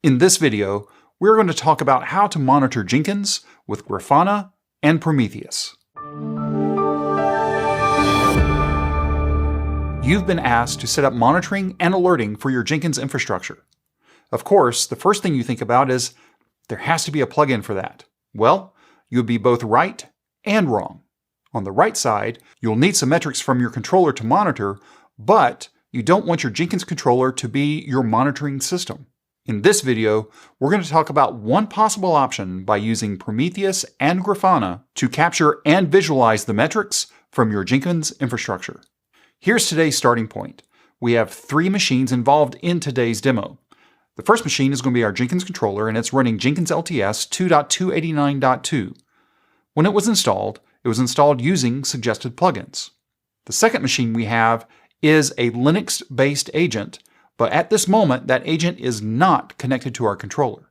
In this video, we're going to talk about how to monitor Jenkins with Grafana and Prometheus. You've been asked to set up monitoring and alerting for your Jenkins infrastructure. Of course, the first thing you think about is, there has to be a plugin for that. Well, you would be both right and wrong. On the right side, you'll need some metrics from your controller to monitor, but you don't want your Jenkins controller to be your monitoring system. In this video, we're going to talk about one possible option by using Prometheus and Grafana to capture and visualize the metrics from your Jenkins infrastructure. Here's today's starting point. We have 3 machines involved in today's demo. The first machine is going to be our Jenkins controller, and it's running Jenkins LTS 2.289.2. When it was installed using suggested plugins. The second machine we have is a Linux-based agent, but at this moment, that agent is not connected to our controller.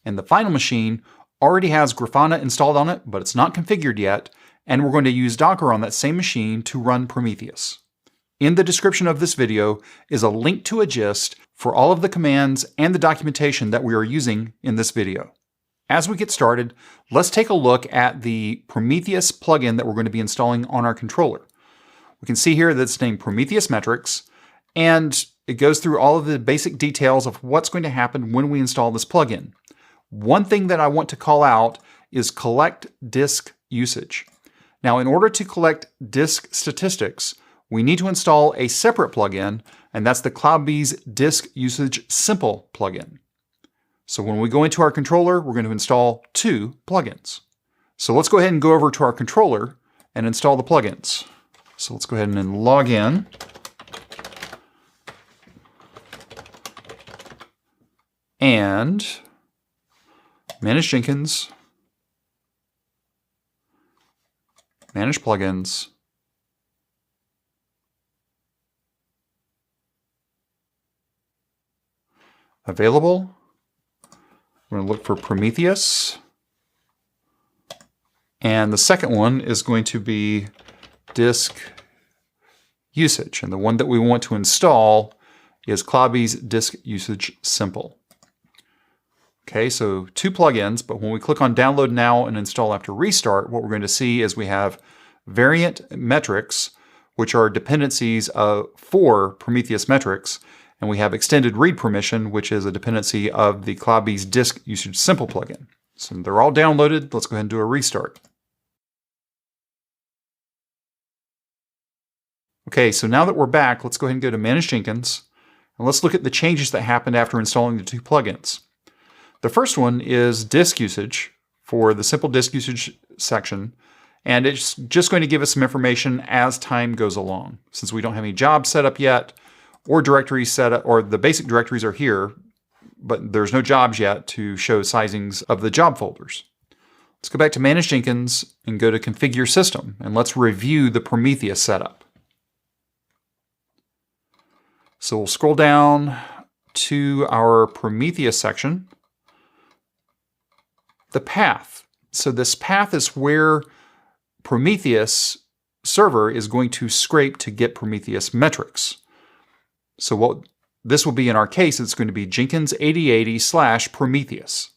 And the final machine already has Grafana installed on it, but it's not configured yet, and we're going to use Docker on that same machine to run Prometheus. In the description of this video is a link to a gist for all of the commands and the documentation that we are using in this video. As we get started, let's take a look at the Prometheus plugin that we're going to be installing on our controller. We can see here that it's named Prometheus Metrics, and it goes through all of the basic details of what's going to happen when we install this plugin. One thing that I want to call out is collect disk usage. Now, in order to collect disk statistics, we need to install a separate plugin, and that's the CloudBees Disk Usage Simple plugin. So when we go into our controller, we're going to install 2 plugins. So let's go ahead and go over to our controller and install the plugins. So let's go ahead and log in. And manage Jenkins, manage plugins, available. We're going to look for Prometheus. And the second one is going to be disk usage. And the one that we want to install is CloudBees Disk Usage Simple. Okay, so 2 plugins, but when we click on Download Now and Install After Restart, what we're going to see is we have variant metrics, which are dependencies for Prometheus metrics, and we have extended read permission, which is a dependency of the CloudBees Disk Usage Simple plugin. So they're all downloaded. Let's go ahead and do a restart. Okay, so now that we're back, let's go ahead and go to Manage Jenkins, and let's look at the changes that happened after installing the 2 plugins. The first one is disk usage for the simple disk usage section, and it's just going to give us some information as time goes along. Since we don't have any jobs set up yet, or directories set up, or the basic directories are here, but there's no jobs yet to show sizings of the job folders. Let's go back to Manage Jenkins and go to Configure System, and let's review the Prometheus setup. So we'll scroll down to our Prometheus section. The path. So this path is where Prometheus server is going to scrape to get Prometheus metrics. So what this will be in our case, it's going to be Jenkins 8080/Prometheus.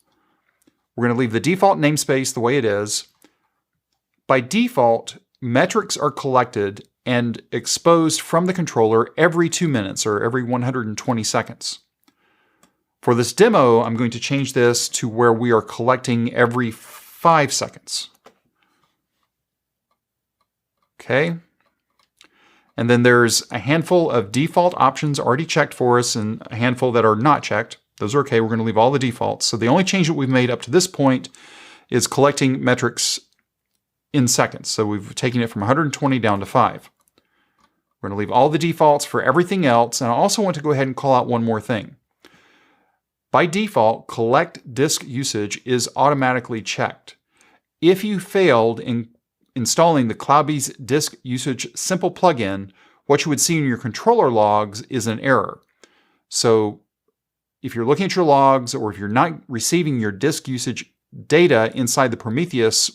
We're going to leave the default namespace the way it is. By default, metrics are collected and exposed from the controller every 2 minutes or every 120 seconds. For this demo, I'm going to change this to where we are collecting every 5 seconds. Okay. And then there's a handful of default options already checked for us and a handful that are not checked. Those are okay. We're going to leave all the defaults. So the only change that we've made up to this point is collecting metrics in seconds. So we've taken it from 120 down to 5. We're going to leave all the defaults for everything else. And I also want to go ahead and call out one more thing. By default, collect disk usage is automatically checked. If you failed in installing the CloudBees Disk Usage Simple plugin, what you would see in your controller logs is an error. So if you're looking at your logs, or if you're not receiving your disk usage data inside the Prometheus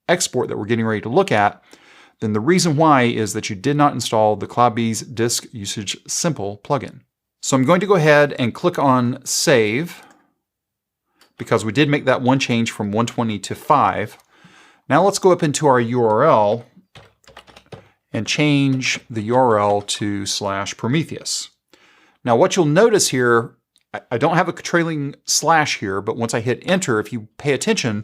export that we're getting ready to look at, then the reason why is that you did not install the CloudBees Disk Usage Simple plugin. So I'm going to go ahead and click on Save, because we did make that one change from 120 to 5. Now let's go up into our URL and change the URL to /Prometheus. Now what you'll notice here, I don't have a trailing slash here, but once I hit enter, if you pay attention,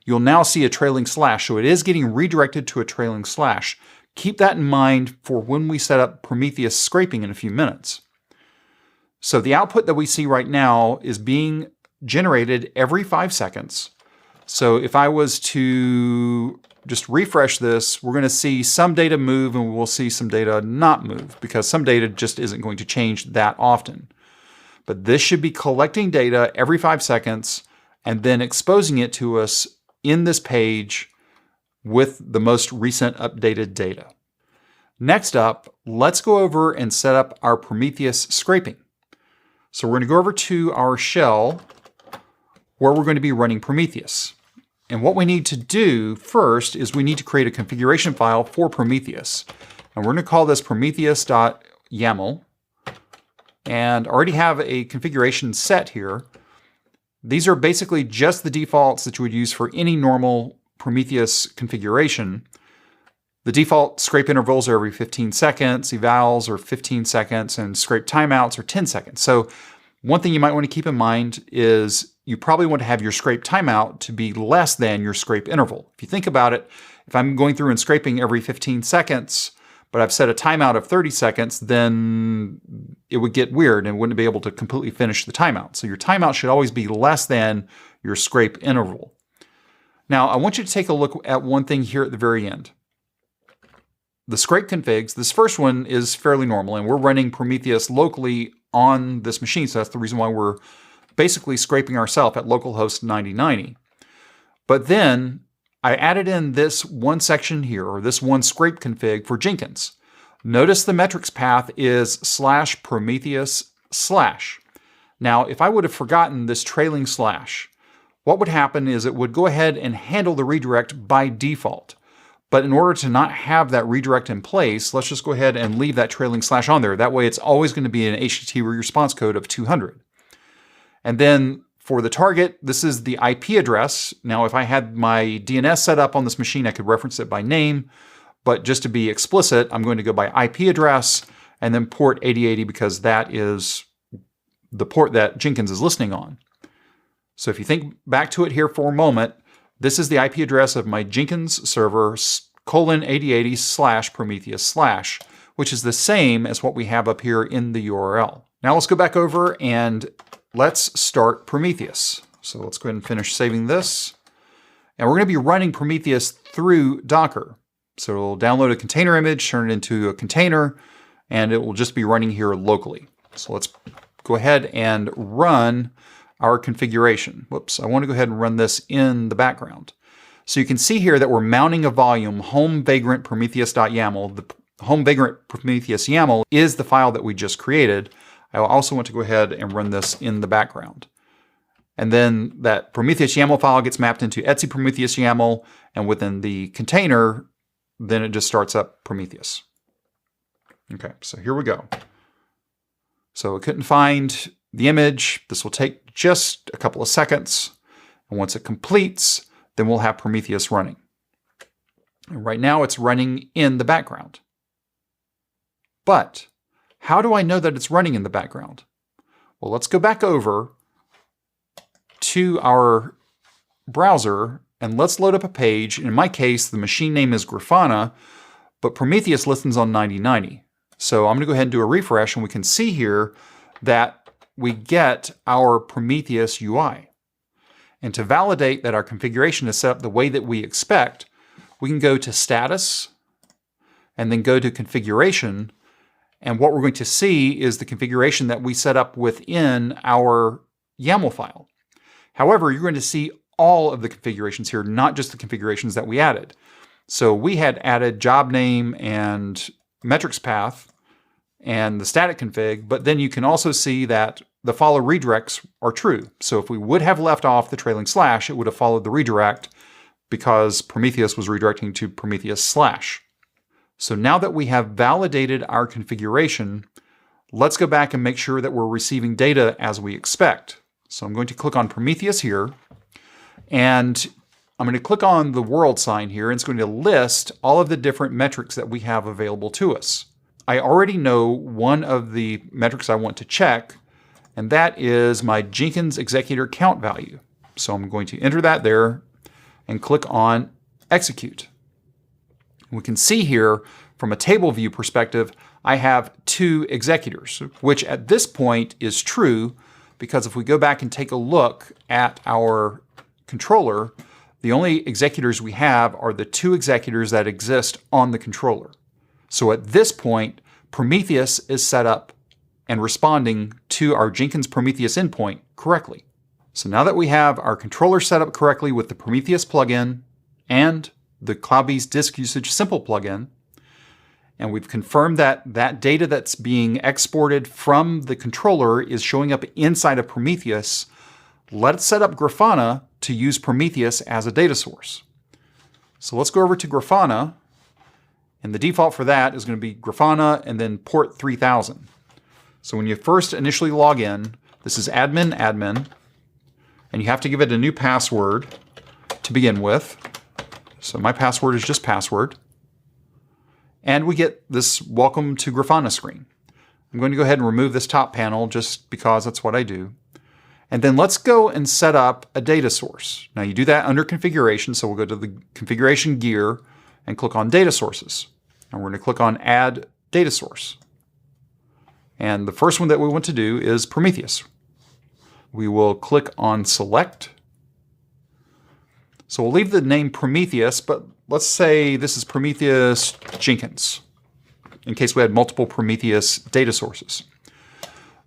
you'll now see a trailing slash. So it is getting redirected to a trailing slash. Keep that in mind for when we set up Prometheus scraping in a few minutes. So the output that we see right now is being generated every 5 seconds. So if I was to just refresh this, we're going to see some data move and we'll see some data not move because some data just isn't going to change that often. But this should be collecting data every 5 seconds and then exposing it to us in this page with the most recent updated data. Next up, let's go over and set up our Prometheus scraping. So we're going to go over to our shell where we're going to be running Prometheus. And what we need to do first is we need to create a configuration file for Prometheus. And we're going to call this prometheus.yaml. And I already have a configuration set here. These are basically just the defaults that you would use for any normal Prometheus configuration. The default scrape intervals are every 15 seconds, evals are 15 seconds, and scrape timeouts are 10 seconds. So one thing you might want to keep in mind is you probably want to have your scrape timeout to be less than your scrape interval. If you think about it, if I'm going through and scraping every 15 seconds, but I've set a timeout of 30 seconds, then it would get weird and wouldn't be able to completely finish the timeout. So your timeout should always be less than your scrape interval. Now, I want you to take a look at one thing here at the very end. The scrape configs, this first one is fairly normal, and we're running Prometheus locally on this machine, so that's the reason why we're basically scraping ourselves at localhost 9090. But then I added in this one section here, or this one scrape config for Jenkins. Notice the metrics path is /Prometheus/. Now, if I would have forgotten this trailing slash, what would happen is it would go ahead and handle the redirect by default. But in order to not have that redirect in place, let's just go ahead and leave that trailing slash on there. That way it's always going to be an HTTP response code of 200. And then for the target, this is the IP address. Now, if I had my DNS set up on this machine, I could reference it by name. But just to be explicit, I'm going to go by IP address and then port 8080 because that is the port that Jenkins is listening on. So if you think back to it here for a moment, this is the IP address of my Jenkins server :8080/Prometheus/, which is the same as what we have up here in the URL. Now let's go back over and let's start Prometheus. So let's go ahead and finish saving this. And we're going to be running Prometheus through Docker. So it'll download a container image, turn it into a container, and it will just be running here locally. So let's go ahead and run our configuration. Whoops, I want to go ahead and run this in the background. So you can see here that we're mounting a volume, home vagrant prometheus.yaml. The home vagrant Prometheus YAML is the file that we just created. I also want to go ahead and run this in the background. And then that Prometheus YAML file gets mapped into etc Prometheus YAML, and within the container, then it just starts up Prometheus. Okay, so here we go. So I couldn't find the image. This will take just a couple of seconds. And once it completes, then we'll have Prometheus running. And right now it's running in the background. But how do I know that it's running in the background? Well, let's go back over to our browser and let's load up a page. In my case, the machine name is Grafana, but Prometheus listens on 9090. So I'm going to go ahead and do a refresh, and we can see here that we get our Prometheus UI. And to validate that our configuration is set up the way that we expect, we can go to Status and then go to Configuration. And what we're going to see is the configuration that we set up within our YAML file. However, you're going to see all of the configurations here, not just the configurations that we added. So we had added job name and metrics path and the static config, but then you can also see that the follow redirects are true. So if we would have left off the trailing slash, it would have followed the redirect because Prometheus was redirecting to Prometheus/. So now that we have validated our configuration, let's go back and make sure that we're receiving data as we expect. So I'm going to click on Prometheus here, And I'm going to click on the world sign here, and it's going to list all of the different metrics that we have available to us. I already know one of the metrics I want to check, and that is my Jenkins executor count value. So I'm going to enter that there and click on execute. We can see here from a table view perspective, I have 2 executors, which at this point is true because if we go back and take a look at our controller, the only executors we have are the 2 executors that exist on the controller. So at this point, Prometheus is set up and responding to our Jenkins Prometheus endpoint correctly. So now that we have our controller set up correctly with the Prometheus plugin and the CloudBees disk usage simple plugin, and we've confirmed that that data that's being exported from the controller is showing up inside of Prometheus, let's set up Grafana to use Prometheus as a data source. So let's go over to Grafana, and the default for that is going to be Grafana and then port 3000. So when you first initially log in, this is admin, admin, and you have to give it a new password to begin with. So my password is just password. And we get this welcome to Grafana screen. I'm going to go ahead and remove this top panel just because that's what I do. And then let's go and set up a data source. Now you do that under configuration, so we'll go to the configuration gear and click on data sources. And we're going to click on add data source. And the first one that we want to do is Prometheus. We will click on select. So we'll leave the name Prometheus, but let's say this is Prometheus Jenkins, in case we had multiple Prometheus data sources.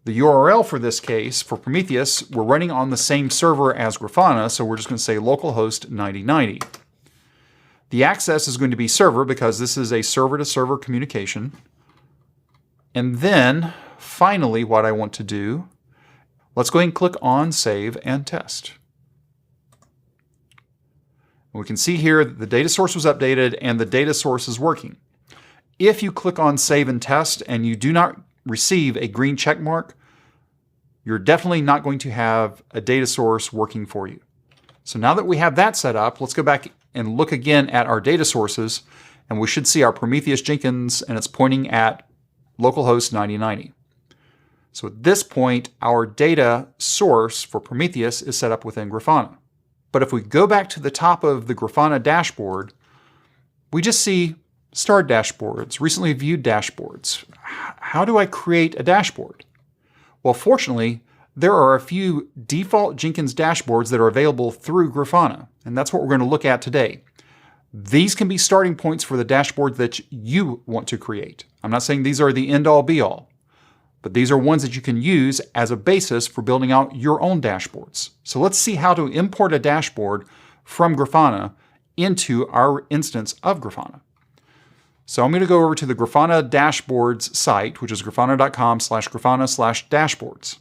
The URL for this case, for Prometheus, we're running on the same server as Grafana, so we're just going to say localhost 9090. The access is going to be server because this is a server-to-server communication. And then, finally, what I want to do, let's go ahead and click on Save and Test. We can see here that the data source was updated and the data source is working. If you click on Save and Test and you do not receive a green check mark, you're definitely not going to have a data source working for you. So now that we have that set up, let's go back and look again at our data sources, and we should see our Prometheus Jenkins, and it's pointing at localhost 9090. So at this point, our data source for Prometheus is set up within Grafana. But if we go back to the top of the Grafana dashboard, we just see starred dashboards, recently viewed dashboards. How do I create a dashboard? Well, fortunately, there are a few default Jenkins dashboards that are available through Grafana, and that's what we're going to look at today. These can be starting points for the dashboard that you want to create. I'm not saying these are the end-all be-all, but these are ones that you can use as a basis for building out your own dashboards. So let's see how to import a dashboard from Grafana into our instance of Grafana. So I'm going to go over to the Grafana dashboards site, which is grafana.com/grafana/dashboards.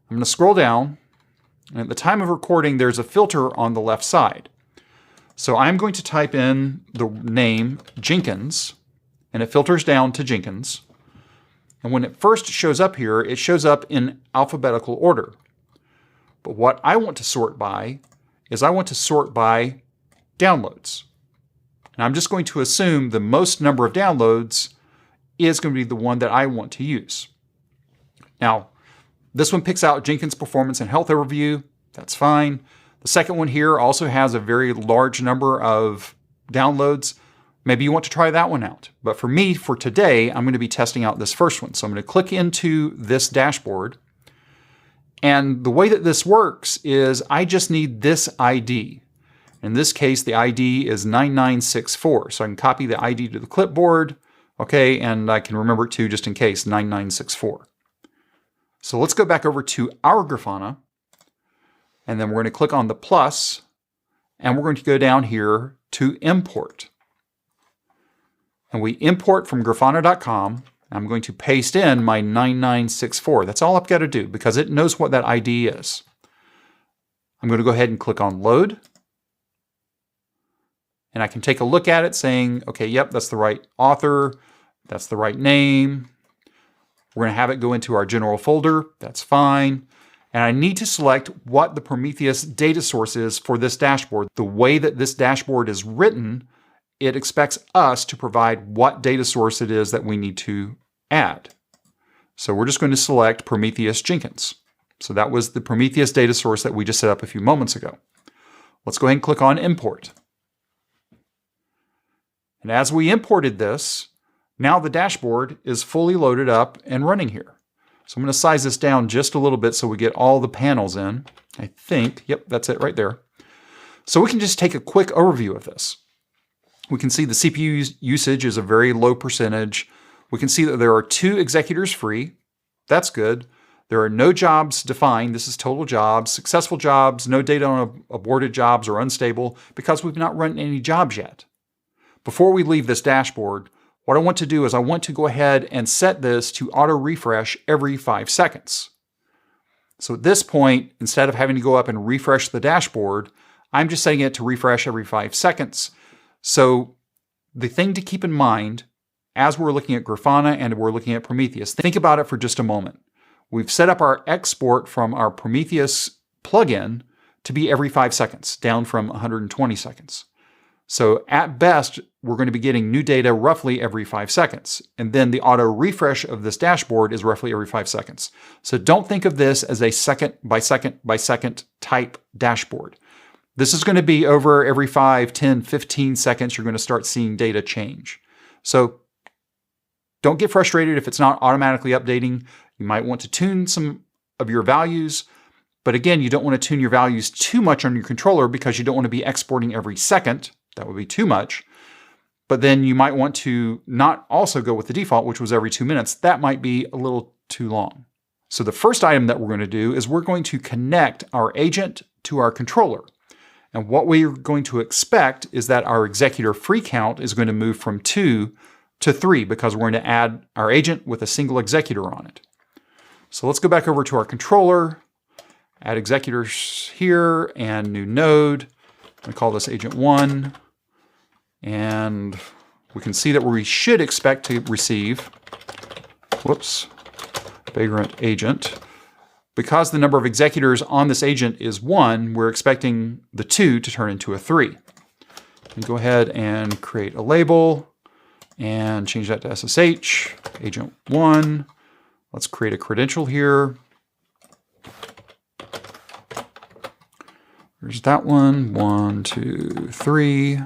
I'm going to scroll down, and at the time of recording, there's a filter on the left side. So I'm going to type in the name Jenkins, and it filters down to Jenkins. And when it first shows up here, it shows up in alphabetical order. But what I want to sort by is I want to sort by downloads. And I'm just going to assume the most number of downloads is going to be the one that I want to use. Now, this one picks out Jenkins Performance and Health Overview. That's fine. The second one here also has a very large number of downloads. Maybe you want to try that one out. But for me, for today, I'm going to be testing out this first one. So I'm going to click into this dashboard. And the way that this works is I just need this ID. In this case, the ID is 9964. So I can copy the ID to the clipboard. Okay, and I can remember it too, just in case, 9964. So let's go back over to our Grafana. And then we're going to click on the plus. And we're going to go down here to import. And we import from grafana.com. I'm going to paste in my 9964. That's all I've got to do because it knows what that ID is. I'm going to go ahead and click on load. And I can take a look at it saying, okay, yep, that's the right author. That's the right name. We're going to have it go into our general folder. That's fine. And I need to select what the Prometheus data source is for this dashboard. The way that this dashboard is written, it expects us to provide what data source it is that we need to add. So we're just going to select Prometheus Jenkins. So that was the Prometheus data source that we just set up a few moments ago. Let's go ahead and click on Import. And as we imported this, now the dashboard is fully loaded up and running here. So I'm going to size this down just a little bit so we get all the panels in. I think, yep, that's it right there. So we can just take a quick overview of this. We can see the CPU usage is a very low percentage. We can see that there are 2 executors free. That's good. There are no jobs defined. This is total jobs, successful jobs, no data on aborted jobs or unstable because we've not run any jobs yet. Before we leave this dashboard, what I want to do is I want to go ahead and set this to auto refresh every 5 seconds. So at this point, instead of having to go up and refresh the dashboard, I'm just setting it to refresh every 5 seconds. So the thing to keep in mind as we're looking at Grafana and we're looking at Prometheus, think about it for just a moment. We've set up our export from our Prometheus plugin to be every 5 seconds, down from 120 seconds. So at best, we're going to be getting new data roughly every 5 seconds. And then the auto refresh of this dashboard is roughly every 5 seconds. So don't think of this as a second by second by second type dashboard. This is going to be over every 5, 10, 15 seconds, you're going to start seeing data change. So don't get frustrated if it's not automatically updating. You might want to tune some of your values, but again, you don't want to tune your values too much on your controller because you don't want to be exporting every second. That would be too much. But then you might want to not also go with the default, which was every 2 minutes. That might be a little too long. So the first item that we're going to do is we're going to connect our agent to our controller. And what we're going to expect is that our executor free count is going to move from 2 to 3 because we're going to add our agent with a single executor on it. So let's go back over to our controller, add executors here, and new node. We call this agent 1. And we can see that we should expect to receive, vagrant agent. Because the number of executors on this agent is 1, we're expecting the 2 to turn into a 3. And go ahead and create a label and change that to SSH, agent 1. Let's create a credential here. There's that one, 1, 2, 3.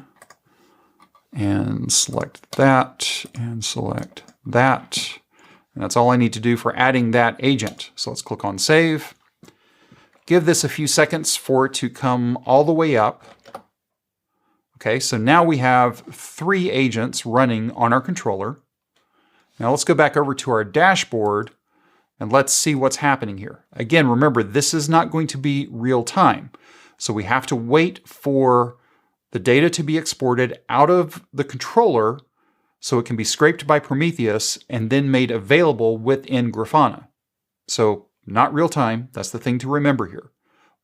And select that, and select that. And that's all I need to do for adding that agent. So let's click on Save. Give this a few seconds for it to come all the way up. Okay, so now we have 3 agents running on our controller. Now let's go back over to our dashboard and let's see what's happening here. Again, remember, this is not going to be real time. So we have to wait for the data to be exported out of the controller so it can be scraped by Prometheus and then made available within Grafana. So not real time, that's the thing to remember here.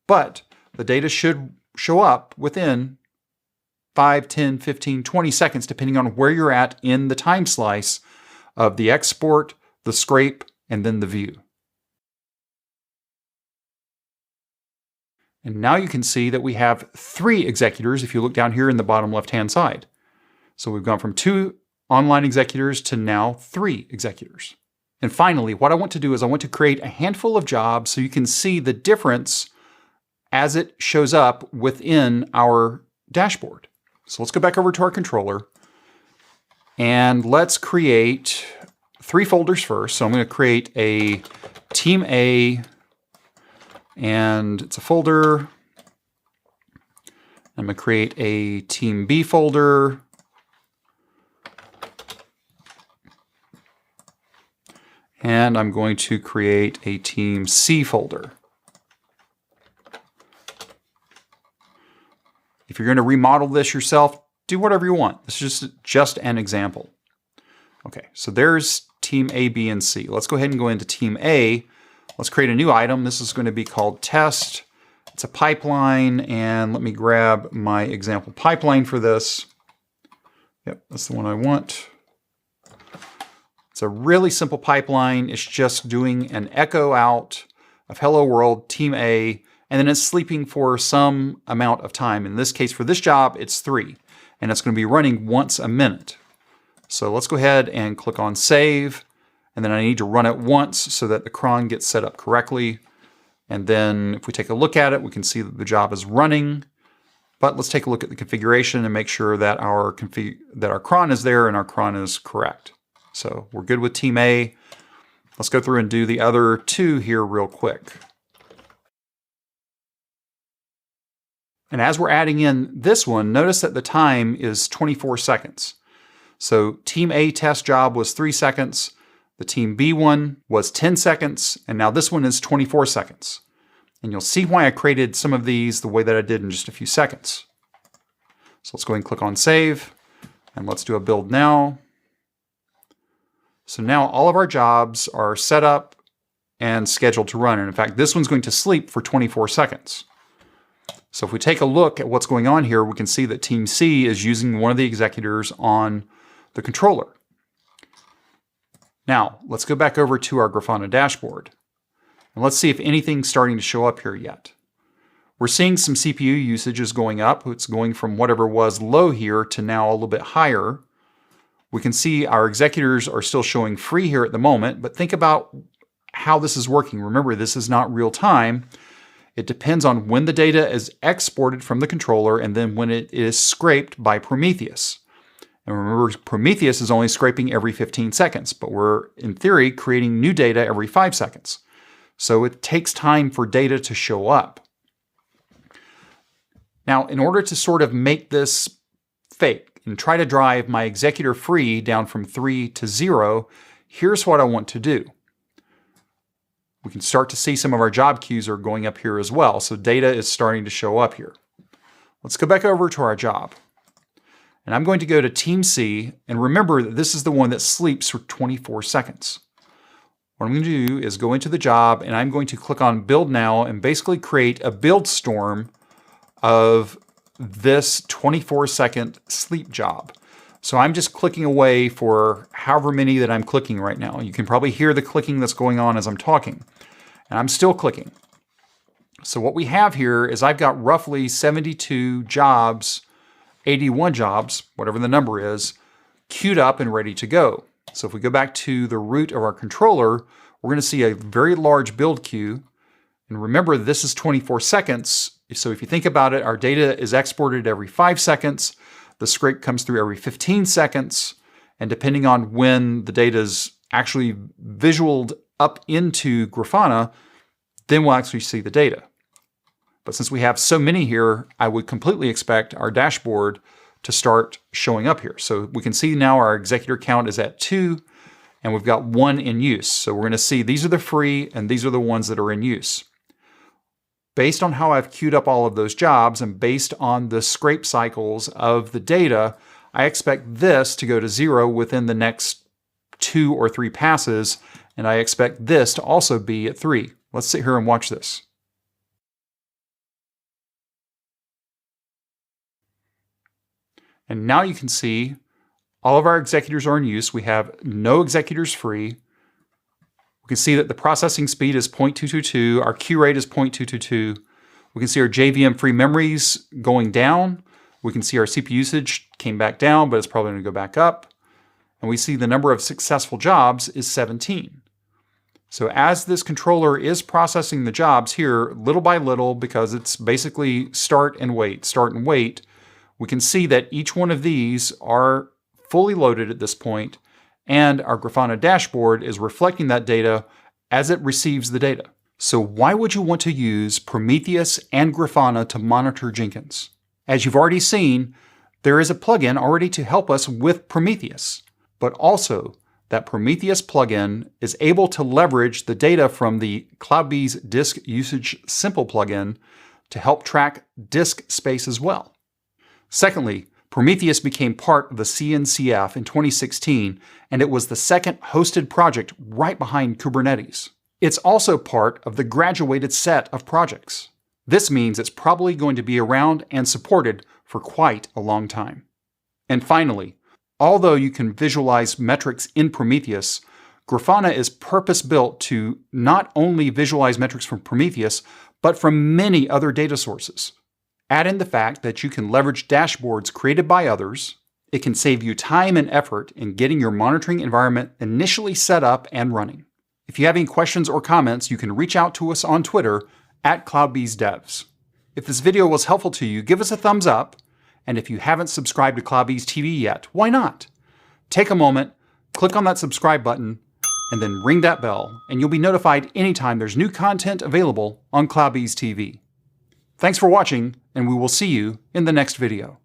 But the data should show up within 5, 10, 15, 20 seconds, depending on where you're at in the time slice of the export, the scrape, and then the view. And now you can see that we have 3 executors if you look down here in the bottom left-hand side. So we've gone from 2 online executors to now 3 executors. And finally, what I want to do is I want to create a handful of jobs so you can see the difference as it shows up within our dashboard. So let's go back over to our controller and let's create 3 folders first. So I'm going to create a Team A, and it's a folder. I'm going to create a Team B folder. And I'm going to create a Team C folder. If you're going to remodel this yourself, do whatever you want. This is just an example. Okay, so there's Team A, B, and C. Let's go ahead and go into Team A. Let's create a new item. This is going to be called test. It's a pipeline, and let me grab my example pipeline for this. Yep, that's the one I want. It's a really simple pipeline. It's just doing an echo out of hello world, team A, and then it's sleeping for some amount of time. In this case, for this job, it's 3, and it's going to be running once a minute. So let's go ahead and click on save, and then I need to run it once so that the cron gets set up correctly. And then if we take a look at it, we can see that the job is running. But let's take a look at the configuration and make sure that our cron is there and our cron is correct. So we're good with team A. Let's go through and do the other 2 here real quick. And as we're adding in this one, notice that the time is 24 seconds. So team A test job was 3 seconds, the team B one was 10 seconds, and now this one is 24 seconds. And you'll see why I created some of these the way that I did in just a few seconds. So let's go ahead and click on save, and let's do a build now. So now all of our jobs are set up and scheduled to run. And in fact, this one's going to sleep for 24 seconds. So if we take a look at what's going on here, we can see that Team C is using one of the executors on the controller. Now, let's go back over to our Grafana dashboard. And let's see if anything's starting to show up here yet. We're seeing some CPU usage is going up. It's going from whatever was low here to now a little bit higher. We can see our executors are still showing free here at the moment, but think about how this is working. Remember, this is not real time. It depends on when the data is exported from the controller and then when it is scraped by Prometheus. And remember, Prometheus is only scraping every 15 seconds, but we're, in theory, creating new data every 5 seconds. So it takes time for data to show up. Now, in order to sort of make this fake and try to drive my executor free down from 3 to 0, here's what I want to do. We can start to see some of our job queues are going up here as well. So data is starting to show up here. Let's go back over to our job. And I'm going to go to Team C, and remember that this is the one that sleeps for 24 seconds. What I'm going to do is go into the job, and I'm going to click on Build Now and basically create a build storm of this 24-second sleep job. So I'm just clicking away for however many that I'm clicking right now. You can probably hear the clicking that's going on as I'm talking. And I'm still clicking. So what we have here is I've got roughly 72 jobs, 81 jobs, whatever the number is, queued up and ready to go. So if we go back to the root of our controller, we're going to see a very large build queue. And remember, this is 24 seconds. So if you think about it, our data is exported every 5 seconds. The scrape comes through every 15 seconds. And depending on when the data is actually visualed up into Grafana, then we'll actually see the data. But since we have so many here, I would completely expect our dashboard to start showing up here. So we can see now our executor count is at 2, and we've got 1 in use. So we're going to see these are the free, and these are the ones that are in use. Based on how I've queued up all of those jobs, and based on the scrape cycles of the data, I expect this to go to 0 within the next 2 or 3 passes, and I expect this to also be at 3. Let's sit here and watch this. And now you can see all of our executors are in use. We have no executors free. We can see that the processing speed is 0.222. Our queue rate is 0.222. We can see our JVM free memories going down. We can see our CPU usage came back down, but it's probably going to go back up. And we see the number of successful jobs is 17. So as this controller is processing the jobs here, little by little, because it's basically start and wait, we can see that each one of these are fully loaded at this point, and our Grafana dashboard is reflecting that data as it receives the data. So why would you want to use Prometheus and Grafana to monitor Jenkins? As you've already seen, there is a plugin already to help us with Prometheus, but also that Prometheus plugin is able to leverage the data from the CloudBees Disk Usage Simple plugin to help track disk space as well. Secondly, Prometheus became part of the CNCF in 2016, and it was the second hosted project right behind Kubernetes. It's also part of the graduated set of projects. This means it's probably going to be around and supported for quite a long time. And finally, although you can visualize metrics in Prometheus, Grafana is purpose-built to not only visualize metrics from Prometheus, but from many other data sources. Add in the fact that you can leverage dashboards created by others. It can save you time and effort in getting your monitoring environment initially set up and running. If you have any questions or comments, you can reach out to us on Twitter @CloudBeesDevs. If this video was helpful to you, give us a thumbs up. And if you haven't subscribed to CloudBees TV yet, why not? Take a moment, click on that subscribe button, and then ring that bell, and you'll be notified anytime there's new content available on CloudBees TV. Thanks for watching, and we will see you in the next video.